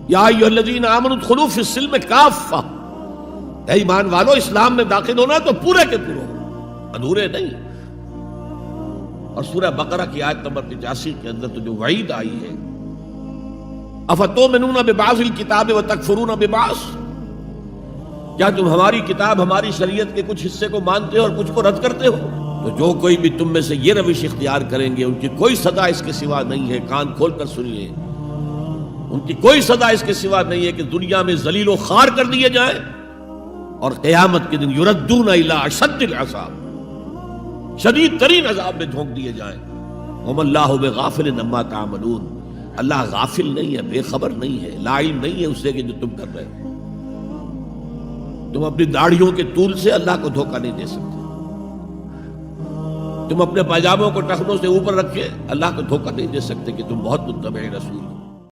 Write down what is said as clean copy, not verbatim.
یا ایھا الذین آمنوا ادخلوا فی السلم کافہ، اے ایمان والو اسلام میں داخل ہونا تو پورے کے پورے ادھورے نہیں۔ اور سورہ بقرہ کی آیت نمبر 85 کے اندر تو جو وعید آئی ہے، افتؤمنون ببعض الکتاب وتکفرون ببعض، کیا تم ہماری کتاب ہماری شریعت کے کچھ حصے کو مانتے ہو اور کچھ کو رد کرتے ہو؟ تو جو کوئی بھی تم میں سے یہ روش اختیار کریں گے ان کی کوئی سزا اس کے سوا نہیں ہے، کان کھول کر سنیے، ان کی کوئی سزا اس کے سوا نہیں ہے کہ دنیا میں ذلیل و خوار کر دیے جائیں اور قیامت کے دن یردون الی اشد العذاب، شدید ترین عذاب میں جھونک دیے جائیں۔ وما اللہ بغافل عما تعملون، اللہ غافل نہیں ہے، بے خبر نہیں ہے، لا علم نہیں ہے اس سے کہ جو تم کر رہے ہو۔ تم اپنی داڑھیوں کے طول سے اللہ کو دھوکہ نہیں دے سکتے، تم اپنے پاجاموں کو ٹخنوں سے اوپر رکھ کے اللہ کو دھوکہ نہیں دے سکتے کہ تم بہت متبع رسول